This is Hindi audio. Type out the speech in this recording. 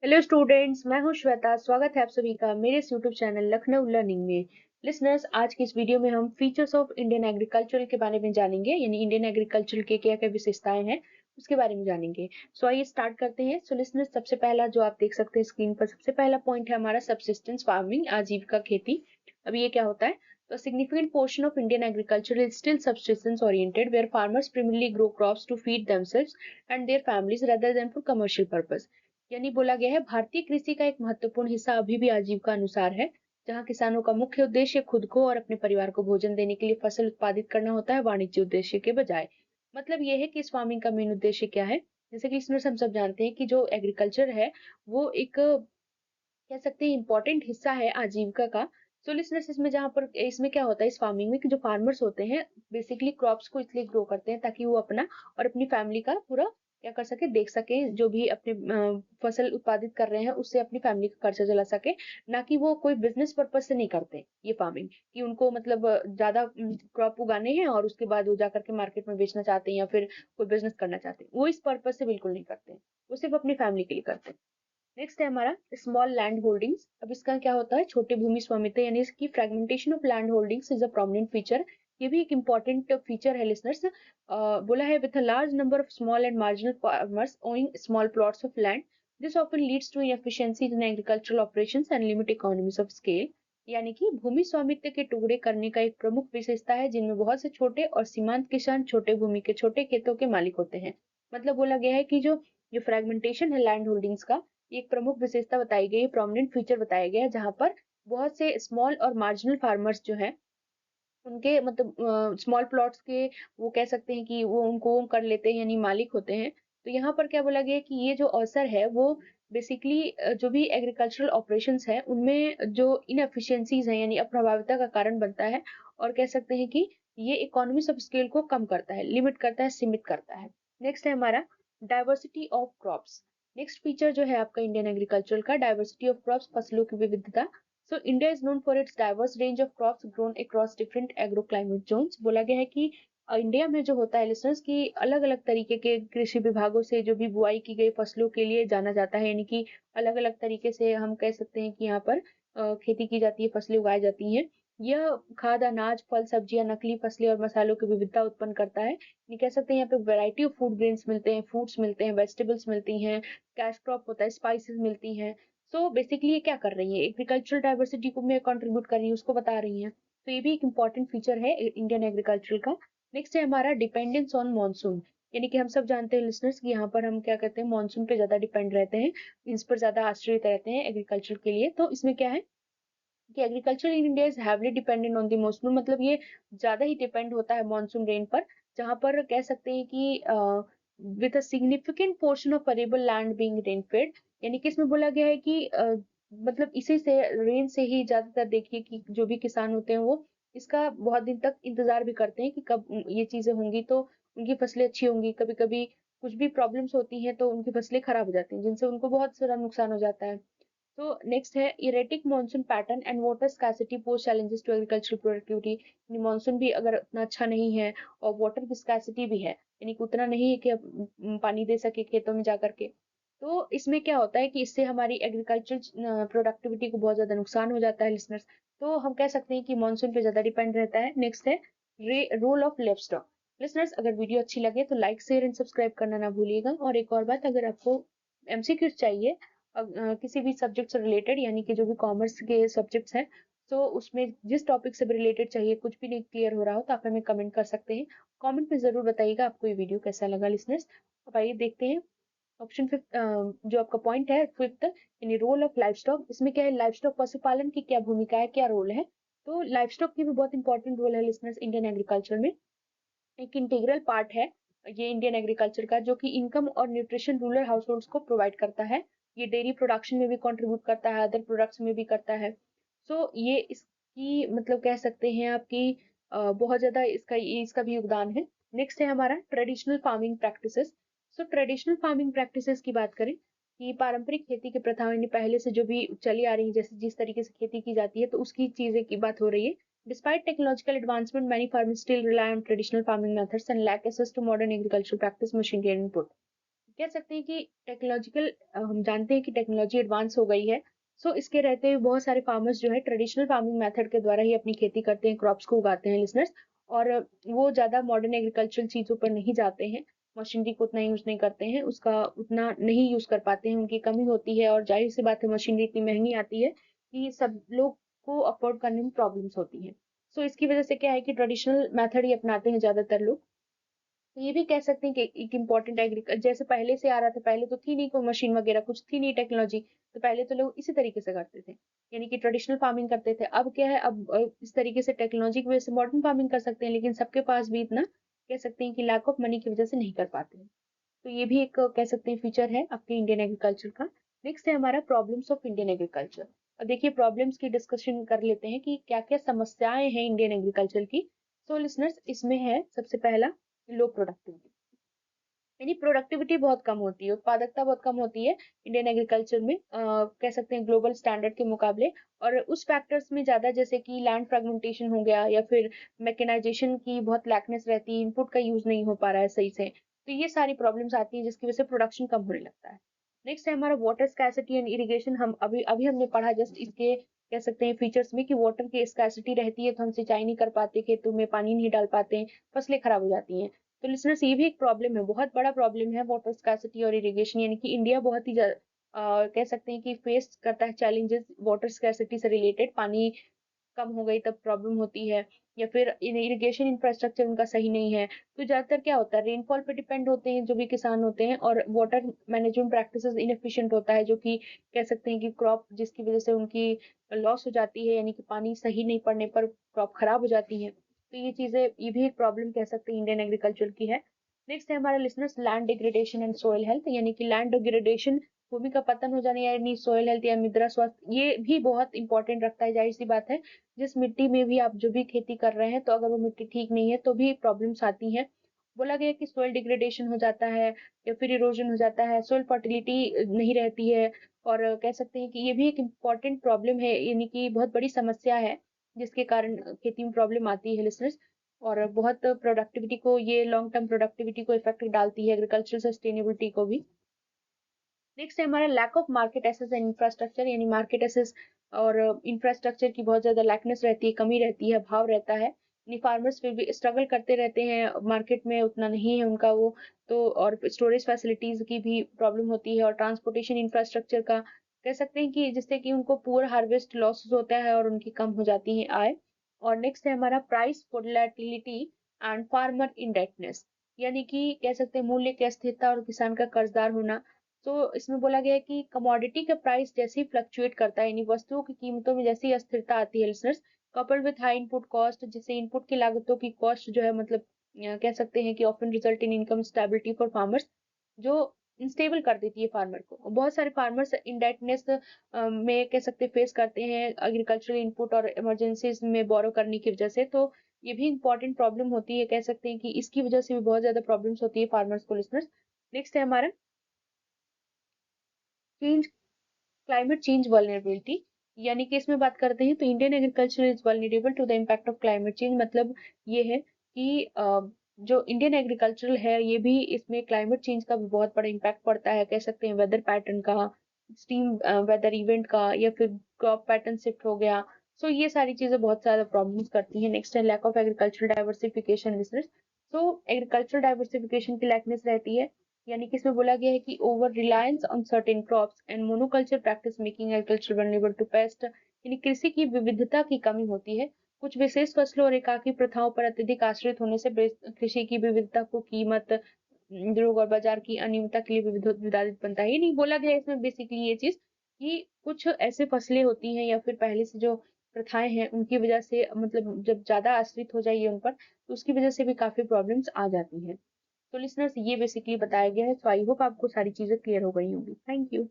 हेलो स्टूडेंट्स, मैं हूं श्वेता। स्वागत है आप सभी का मेरे इस यूट्यूब चैनल लखनऊ लर्निंग में। लिसनर्स, आज की इस वीडियो में हम फीचर्स ऑफ इंडियन एग्रीकल्चर के बारे में जानेंगे, यानी इंडियन एग्रीकल्चर के क्या क्या विशेषताएं हैं उसके बारे में जानेंगे। सो आइए स्टार्ट करते हैं। सो लिसनर्स, सबसे पहला जो आप देख सकते हैं स्क्रीन पर, सबसे पहला पॉइंट है हमारा सबसिस्टेंस फार्मिंग, आजीविका खेती। अब ये क्या होता है? तो significant portion of Indian agriculture is still subsistence oriented, where farmers primarily grow crops to feed themselves and their families rather than for commercial purpose. यानी बोला गया है भारतीय कृषि का एक महत्वपूर्ण हिस्सा अभी भी आजीविका अनुसार है, जहां किसानों का मुख्य उद्देश्य खुद को और अपने परिवार को भोजन देने के लिए फसल उत्पादित करना होता है, वाणिज्य उद्देश्य के बजाय। मतलब ये है कि इस फार्मिंग का मेन उद्देश्य क्या है। जैसे कि इसमें हम सब जानते हैं कि जो एग्रीकल्चर है वो एक कह सकते हैं इम्पोर्टेंट हिस्सा है आजीविका का। सो लिसनर्स, इसमें जहाँ पर इसमें क्या होता है इस फार्मिंग में कि जो फार्मर्स होते हैं बेसिकली क्रॉप्स को इसलिए ग्रो करते हैं ताकि वो अपना और अपनी फैमिली का पूरा क्या कर सके, देख सके, जो भी अपने फसल उत्पादित कर रहे हैं उससे अपनी फैमिली का खर्चा चला सके। ना कि वो कोई बिजनेस पर्पज से नहीं करते ये फार्मिंग, कि उनको मतलब ज्यादा क्रॉप उगाने हैं और उसके बाद वो जा करके मार्केट में बेचना चाहते हैं या फिर कोई बिजनेस करना चाहते हैं, वो इस पर्पज से बिल्कुल नहीं करते हैं। वो सिर्फ अपनी फैमिली के लिए करते हैं। नेक्स्ट है हमारा स्मॉल लैंड होल्डिंग्स। अब इसका क्या होता है? छोटे भूमि स्वामित्व, यानी इसकी fragmentation of land holdings is a prominent feature. ये भी एक इंपॉर्टेंट फीचर है लिसनर्स। बोला है with a large number of small and marginal farmers owing small plots of land, this often leads to inefficiencies in agricultural operations and limit economies of scale. यानी कि भूमि स्वामित्व के टुकड़े करने का एक प्रमुख विशेषता है जिनमें बहुत से छोटे और सीमांत किसान छोटे भूमि के छोटे खेतों के मालिक होते हैं। मतलब बोला गया है कि जो फ्रेगमेंटेशन है लैंड होल्डिंग्स का, एक प्रमुख विशेषता बताई गई है, प्रोमिनेंट फीचर बताया गया है, जहां पर बहुत से स्मॉल और मार्जिनल फार्मर्स जो हैं उनके मतलब स्मॉल प्लॉट्स के वो कह सकते हैं कि वो उनको कर लेते हैं, यानी मालिक होते हैं। तो यहाँ पर क्या बोला गया है कि ये जो अवसर है वो बेसिकली जो भी एग्रीकल्चरल ऑपरेशंस है उनमें जो इनएफिशिएंसीज हैं यानी अप्रभाविता का कारण बनता है। और कह सकते हैं कि ये इकोनॉमिक्स ऑफ स्केल को कम करता है, लिमिट करता है, सीमित करता है। नेक्स्ट है हमारा diversity of crops. Next feature जो है आपका इंडियन एग्रीकल्चर का, डाइवर्सिटी ऑफ क्रॉप्स, फसलों की विविधता। So India is known for its diverse range of crops grown across different agroclimate zones। बोला गया है कि इंडिया में जो होता है लिसनर्स की अलग अलग तरीके के कृषि विभागों से जो भी बुआई की गई फसलों के लिए जाना जाता है, यानी कि अलग अलग तरीके से हम कह सकते हैं कि यहाँ पर खेती की जाती है, फसलें उगाई जाती हैं। यह खाद्य, अनाज, फल, सब्जियां, नकली फसलें और मसालों की विविधता उत्पन्न करता है। ये कह सकते हैं यहाँ पे वैरायटी ऑफ फूड ग्रेन्स मिलते हैं, फ्रूट्स मिलते हैं, वेजिटेबल्स मिलती हैं, कैश क्रॉप होता है, स्पाइसेस मिलती हैं। सो बेसिकली ये क्या कर रही है, एग्रीकल्चरल डाइवर्सिटी को में कंट्रीब्यूट कर रही है, उसको बता रही है। तो ये भी एक इंपॉर्टेंट फीचर है इंडियन एग्रीकल्चर का। नेक्स्ट है हमारा डिपेंडेंस ऑन मॉनसून। यानी कि हम सब जानते हैं लिसनर्स कि यहाँ पर हम क्या कहते हैं, मॉनसून पे ज्यादा डिपेंड रहते हैं, इस पर ज्यादा आश्रित रहते हैं एग्रीकल्चर के लिए। तो इसमें क्या है कि agriculture in India is heavily dependent on the monsoon, मतलब ये ज्यादा ही डिपेंड होता है मॉनसून रेन पर। जहां पर कह सकते हैं कि with a significant portion of arable land being rain fade. यानी कि इसमें बोला गया है कि मतलब इसी से रेन से ही ज्यादातर देखिए कि जो भी किसान होते हैं वो इसका बहुत दिन तक इंतजार भी करते हैं कि कब ये चीजें होंगी तो उनकी फसलें अच्छी होंगी। कभी कभी कुछ भी प्रॉब्लम्स होती हैं तो उनकी फसलें खराब हो जाती हैं, जिनसे उनको बहुत सारा नुकसान हो जाता है। तो नेक्स्ट है erratic monsoon pattern and water scarcity pose challenges to agricultural productivity. Monsoon भी अगर उतना अच्छा नहीं है और वाटर की स्कैसिटी भी है, यानी कि उतना नहीं है कि अब पानी दे सके खेतों में जाकर के, तो इसमें क्या होता है कि इससे हमारी एग्रीकल्चर प्रोडक्टिविटी को बहुत ज्यादा नुकसान हो जाता है लिसनर्स। तो हम कह सकते हैं कि मॉनसून पे ज्यादा डिपेंड रहता है। नेक्स्ट है रोल ऑफ लिवस्टॉक। लिसनर्स, अगर वीडियो अच्छी लगे तो लाइक, शेयर एंड सब्सक्राइब करना ना भूलिएगा। और एक और बात, अगर आपको एमसीक्यूज चाहिए किसी भी सब्जेक्ट से रिलेटेड, यानी कि जो भी कॉमर्स के सब्जेक्ट्स हैं, तो उसमें जिस टॉपिक से भी रिलेटेड चाहिए, कुछ भी नहीं क्लियर हो रहा हो तो आप हमें कमेंट कर सकते हैं। कमेंट में जरूर बताइएगा आपको ये वीडियो कैसा लगा लिसनर्स। अब आइए देखते हैं ऑप्शन फिफ्थ, जो आपका पॉइंट है फिफ्थ, यानी रोल ऑफ लाइवस्टॉक। इसमें क्या है, लाइवस्टॉक पशुपालन की क्या भूमिका है, क्या रोल है। तो लाइवस्टॉक की भी बहुत इंपॉर्टेंट रोल है लिसनर्स इंडियन एग्रीकल्चर में, एक इंटीग्रल पार्ट है ये इंडियन एग्रीकल्चर का, जो कि इनकम और न्यूट्रिशन रूरल हाउस होल्ड्स को प्रोवाइड करता है। ये डेयरी प्रोडक्शन में भी कंट्रीब्यूट करता है, अदर प्रोडक्ट्स में भी करता है। सो ये इसकी मतलब कह सकते हैं आपकी बहुत ज्यादा इसका भी योगदान है। नेक्स्ट है हमारा ट्रेडिशनल फार्मिंग प्रैक्टिसेस। सो ट्रेडिशनल फार्मिंग प्रैक्टिसेस की बात करें कि पारंपरिक खेती की प्रथाएं यानी पहले से जो भी चली आ रही है, जैसे जिस तरीके से खेती की जाती है, तो उसकी चीजें की बात हो रही है। Despite technological advancement, many farmers still rely on traditional farming methods and lack access to modern agricultural practice, machinery, and input. कह सकते हैं कि हम जानते हैं कि टेक्नोलॉजी एडवांस हो गई है। सो इसके रहते हुए बहुत सारे फार्मर्स जो है ट्रेडिशनल फार्मिंग मेथड के द्वारा ही अपनी खेती करते हैं, क्रॉप्स को उगाते हैं लिसनर्स। और वो ज़्यादा मॉडर्न एग्रीकल्चरल चीज़ों पर नहीं जाते हैं, मशीनरी को उतना यूज़ नहीं करते हैं, उसका उतना नहीं यूज़ कर पाते हैं, उनकी कमी होती है। और ज़ाहिर-सी बात है मशीनरी इतनी महँगी आती है कि सब लोग को अफ़ोर्ड करने में प्रॉब्लम्स होती हैं। सो इसकी वज़ह से क्या है कि ट्रेडिशनल मेथड ही अपनाते हैं ज़्यादातर लोग। तो ये भी कह सकते हैं कि एक इम्पोर्टेंट जैसे पहले से आ रहा था, पहले तो थी नहीं कोई मशीन वगैरह, कुछ थी नहीं टेक्नोलॉजी, तो पहले तो लोग इसी तरीके से करते थे, यानी कि ट्रेडिशनल फार्मिंग करते थे। अब क्या है, अब इस तरीके से टेक्नोलॉजी की वजह से मॉडर्न फार्मिंग कर सकते हैं, लेकिन सबके पास भी इतना कह सकते हैं कि लैक ऑफ मनी की वजह से नहीं कर पाते हैं। तो ये भी एक कह सकते हैं फीचर है आपके इंडियन एग्रीकल्चर का। नेक्स्ट है हमारा प्रॉब्लम्स ऑफ इंडियन एग्रीकल्चर। अब देखिए प्रॉब्लम्स की डिस्कशन कर लेते हैं कि क्या-क्या समस्याएं हैं इंडियन एग्रीकल्चर की। सो लिसनर्स, इसमें है सबसे पहला लो प्रोडक्टिविटी, यानी प्रोडक्टिविटी बहुत कम होती है, उत्पादकता बहुत कम होती है इंडियन एग्रीकल्चर में, कह सकते हैं ग्लोबल स्टैंडर्ड के मुकाबले। और उस फैक्टर्स में ज़्यादा जैसे कि लैंड फ्रेगमेंटेशन हो गया, या फिर मैकेनाइजेशन की बहुत लैकनेस रहती है, इनपुट का यूज़ नहीं हो पा रहा है सही से। तो ये सारी प्रॉब्लम्स आती हैं जिसकी वजह से प्रोडक्शन कम होने लगता है। नेक्स्ट है हमारा वाटर स्कैसिटी एंड इरिगेशन। हम अभी अभी हमने पढ़ा जस्ट इसके कह सकते हैं फीचर्स में कि वाटर की स्कैसिटी रहती है तो हम सिंचाई नहीं कर पाते, खेतों में पानी नहीं डाल पाते, फसलें खराब हो जाती हैं। तो लिसनर्स, ये भी एक प्रॉब्लम है, बहुत बड़ा प्रॉब्लम है वाटर स्कैर्सिटी और इरिगेशन, यानी कि इंडिया बहुत ही कह सकते हैं कि फेस करता है चैलेंजेस वाटर स्कैर्सिटी से रिलेटेड। पानी कम हो गई तब प्रॉब्लम होती है, या फिर इरिगेशन इंफ्रास्ट्रक्चर उनका सही नहीं है। तो ज्यादातर क्या होता है, रेनफॉल पे डिपेंड होते हैं जो भी किसान होते हैं, और वाटर मैनेजमेंट प्रैक्टिसेस इनएफिशिएंट होता है, जो कि कह सकते हैं कि क्रॉप जिसकी वजह से उनकी लॉस हो जाती है, यानी कि पानी सही नहीं पड़ने पर क्रॉप खराब हो जाती है। तो ये भी एक प्रॉब्लम कह सकते हैं इंडियन एग्रीकल्चर की है। नेक्स्ट है हमारा listeners land degradation and soil health, यानी कि लैंड डिग्रेडेशन, भूमि का पतन हो जाने, यानी सोइल हेल्थ या मृदा स्वास्थ्य, ये भी बहुत इंपॉर्टेंट रखता है। जाहिर सी बात है, जिस मिट्टी में भी आप जो भी खेती कर रहे हैं, तो अगर वो मिट्टी ठीक नहीं है तो भी प्रॉब्लम्स आती हैं। बोला गया है कि सोइल डिग्रेडेशन हो जाता है, या फिर इरोजन हो जाता है, सोइल फर्टिलिटी नहीं रहती है। और कह सकते हैं कि ये भी एक इम्पोर्टेंट प्रॉब्लम है, यानी कि बहुत बड़ी समस्या है जिसके कारण खेती में प्रॉब्लम आती है लिसनर्स। और बहुत प्रोडक्टिविटी को, ये लॉन्ग टर्म प्रोडक्टिविटी को इफेक्ट डालती है, एग्रीकल्चरल सस्टेनेबिलिटी को भी। नेक्स्ट है हमारा lack of market access and infrastructure, यानी मार्केट एसेस और इंफ्रास्ट्रक्चर की बहुत ज्यादा लैकनेस रहती है, कमी रहती है, अभाव रहता है, यानी फार्मर्स फिर भी स्ट्रगल करते रहते हैं, मार्केट में उतना नहीं है उनका वो। तो और स्टोरेज फैसिलिटीज की भी प्रॉब्लम होती है, और ट्रांसपोर्टेशन इंफ्रास्ट्रक्चर का कह सकते हैं कि जिससे कि उनको पुअर हार्वेस्ट लॉसेस होता है और उनकी कम हो जाती है आय। और नेक्स्ट है हमारा price volatility and farmer indebtedness, यानी कि कह सकते हैं मूल्य की अस्थिरता और किसान का कर्जदार होना। तो इसमें बोला गया है कि कमोडिटी का प्राइस जैसे ही फ्लक्चुएट करता है, यानी वस्तुओं की कीमतों में जैसी अस्थिरता आती है listeners, coupled with high input cost, जिससे इनपुट की लागतों की कॉस्ट जो है, मतलब कह सकते हैं कि often result in income stability for farmers, जो इंस्टेबल कर देती है फार्मर को। और बहुत सारे फार्मर्स इंडेटनेस में कह सकते फेस करते हैं एग्रीकल्चरल इनपुट और इमरजेंसीज में बोरो करने की वजह से। तो ये भी इंपॉर्टेंट प्रॉब्लम होती है, कह सकते हैं कि इसकी वजह से भी बहुत ज्यादा प्रॉब्लम्स होती है फार्मर्स को लिसनर्स। नेक्स्ट है हमारा चेंज, क्लाइमेट चेंज वल्नरेबिलिटी, यानी कि इसमें बात करते हैं तो Indian agriculture is vulnerable to the impact of climate change. मतलब ये है कि जो इंडियन एग्रीकल्चरल है, ये भी इसमें क्लाइमेट चेंज का भी बहुत बड़ा इम्पैक्ट पड़ता है, कह सकते हैं वेदर पैटर्न का, एक्सट्रीम वेदर इवेंट का, या फिर क्रॉप पैटर्न शिफ्ट हो गया। सो ये सारी चीजें बहुत ज्यादा प्रॉब्लम्स करती हैं। नेक्स्ट है lack of agricultural diversification business. So agricultural diversification की लैकनेस रहती है, यानी कि इसमें बोला गया है कि over reliance on certain crops and monoculture practice making agriculture vulnerable to pest, यानी कृषि की विविधता की कमी होती है। कुछ विशेष फसलों और एकाकी प्रथाओं पर अत्यधिक आश्रित होने से कृषि की विविधता को कीमत, रोग और बाजार की अनियमितता के लिए विवादित बनता है। ये नहीं बोला गया इसमें बेसिकली ये चीज कि कुछ ऐसे फसलें होती हैं, या फिर पहले से जो प्रथाएं हैं उनकी वजह से, मतलब जब ज्यादा आश्रित हो जाइए उन पर, तो उसकी वजह से भी काफी प्रॉब्लम्स आ जाती हैं। तो लिसनर्स, ये बेसिकली बताया गया है। सो आई होप आपको सारी चीजें क्लियर हो गई होंगी। Thank you.